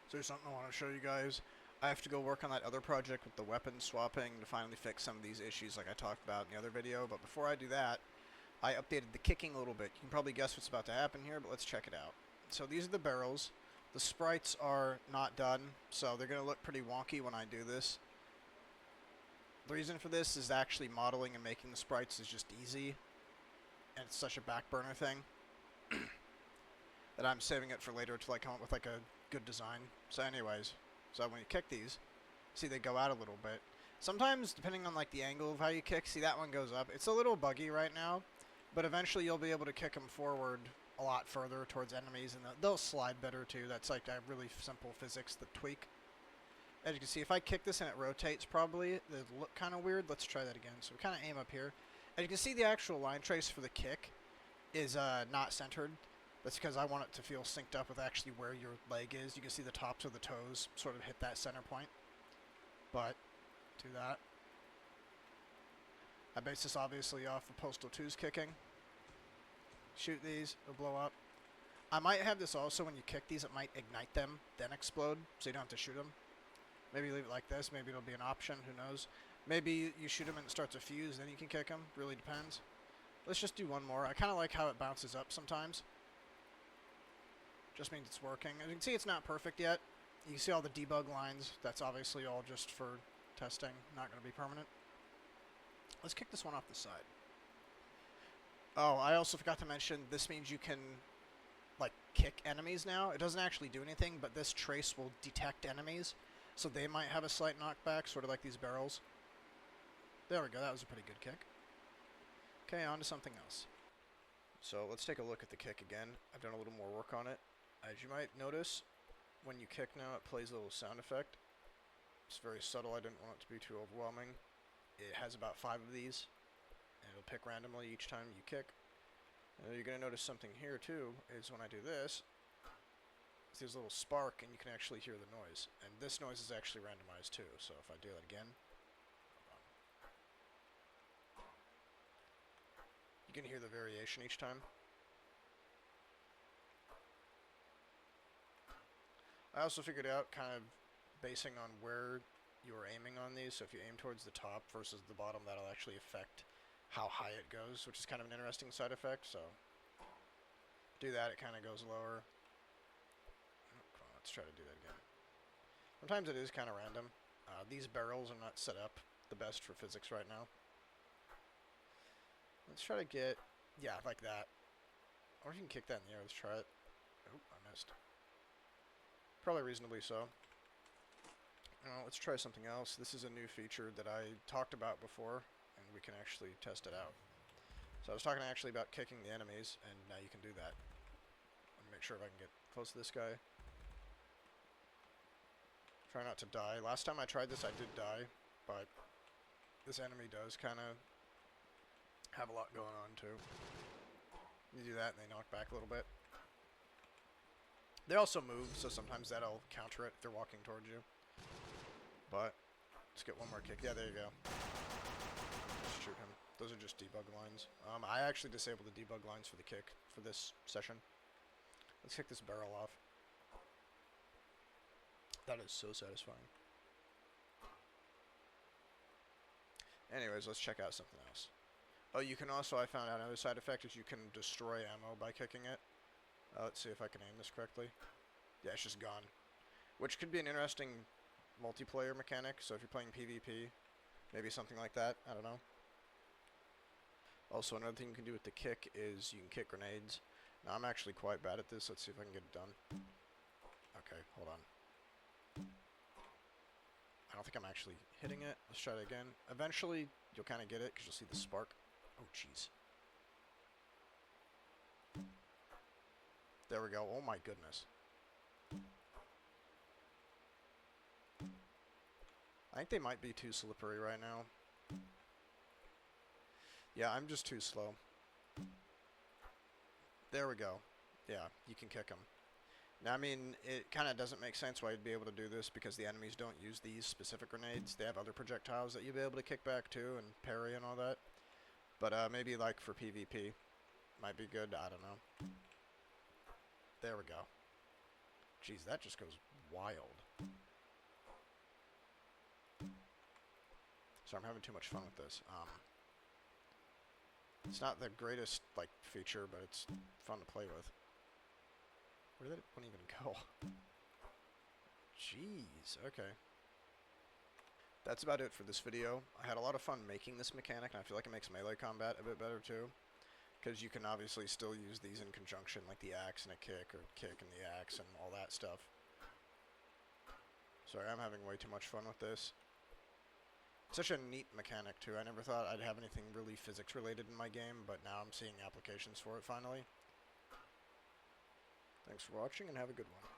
So there's something I want to show you guys. I have to go work on that other project with the weapon swapping to finally fix some of these issues like I talked about in the other video. But before I do that, I updated the kicking a little bit. You can probably guess what's about to happen here, but let's check it out. So these are the barrels. The sprites are not done, so they're going to look pretty wonky when I do this. The reason for this is actually modeling and making the sprites is just easy, and it's such a back burner thing that I'm saving it for later to like come up with like a good design. So anyways, so when you kick these, see they go out a little bit. Sometimes, depending on like the angle of how you kick, see that one goes up. It's a little buggy right now, but eventually you'll be able to kick them forward a lot further towards enemies, and they'll slide better too. That's like a really simple physics that tweak. As you can see, if I kick this and it rotates, probably it'll look kind of weird. Let's try that again. So we kind of aim up here. As you can see, the actual line trace for the kick is not centered. That's because I want it to feel synced up with actually where your leg is. You can see the tops of the toes sort of hit that center point. But, do that. I base this obviously off of Postal 2's kicking. Shoot these, it'll blow up. I might have this also when you kick these, it might ignite them, then explode, so you don't have to shoot them. Maybe leave it like this, maybe it'll be an option, who knows. Maybe you shoot them and it starts to fuse, then you can kick them, really depends. Let's just do one more. I kind of like how it bounces up sometimes. Just means it's working. As you can see, it's not perfect yet. You can see all the debug lines. That's obviously all just for testing, not going to be permanent. Let's kick this one off the side. Oh, I also forgot to mention, this means you can, like, kick enemies now. It doesn't actually do anything, but this trace will detect enemies, so they might have a slight knockback, sort of like these barrels. There we go, that was a pretty good kick. Okay, on to something else. So let's take a look at the kick again. I've done a little more work on it. As you might notice, when you kick now, it plays a little sound effect. It's very subtle. I didn't want it to be too overwhelming. It has about 5 of these, and it'll pick randomly each time you kick. And you're going to notice something here, too, is when I do this, there's a little spark, and you can actually hear the noise. And this noise is actually randomized, too. So if I do that again, you can hear the variation each time. I also figured out, kind of basing on where you are aiming on these, so if you aim towards the top versus the bottom, that'll actually affect how high it goes, which is kind of an interesting side effect. So do that, it kind of goes lower. Oh, come on, let's try to do that again. Sometimes it is kind of random. These barrels are not set up the best for physics right now. Let's try to get, yeah, like that. Or if you can kick that in the air, let's try it. Oh, I missed. Probably reasonably so. Let's try something else. This is a new feature that I talked about before, and we can actually test it out. So I was talking actually about kicking the enemies, and now you can do that. Let me make sure if I can get close to this guy. Try not to die. Last time I tried this, I did die, but this enemy does kind of have a lot going on, too. You do that, and they knock back a little bit. They also move, so sometimes that'll counter it if they're walking towards you. But, let's get one more kick. Yeah, there you go. Just shoot him. Those are just debug lines. I actually disabled the debug lines for the kick for this session. Let's kick this barrel off. That is so satisfying. Anyways, let's check out something else. Oh, you can also, I found out another side effect is you can destroy ammo by kicking it. Let's see if I can aim this correctly. Yeah, it's just gone. Which could be an interesting multiplayer mechanic, so if you're playing PvP, maybe something like that, I don't know. Also, another thing you can do with the kick is you can kick grenades. Now, I'm actually quite bad at this. Let's see if I can get it done. Okay, hold on. I don't think I'm actually hitting it. Let's try it again. Eventually, you'll kind of get it, because you'll see the spark. Oh, jeez. There we go. Oh, my goodness. I think they might be too slippery right now. Yeah, I'm just too slow. There we go. Yeah, you can kick them. Now, I mean, it kind of doesn't make sense why you'd be able to do this because the enemies don't use these specific grenades. They have other projectiles that you'd be able to kick back to and parry and all that. But maybe like for PvP, might be good. I don't know. There we go. Jeez, that just goes wild. So I'm having too much fun with this. It's not the greatest, like, feature, but it's fun to play with. Where did that one even go? Jeez, okay. That's about it for this video. I had a lot of fun making this mechanic, and I feel like it makes melee combat a bit better, too. Because you can obviously still use these in conjunction, like the axe and a kick, or kick and the axe, and all that stuff. Sorry, I'm having way too much fun with this. Such a neat mechanic, too. I never thought I'd have anything really physics-related in my game, but now I'm seeing applications for it, finally. Thanks for watching, and have a good one.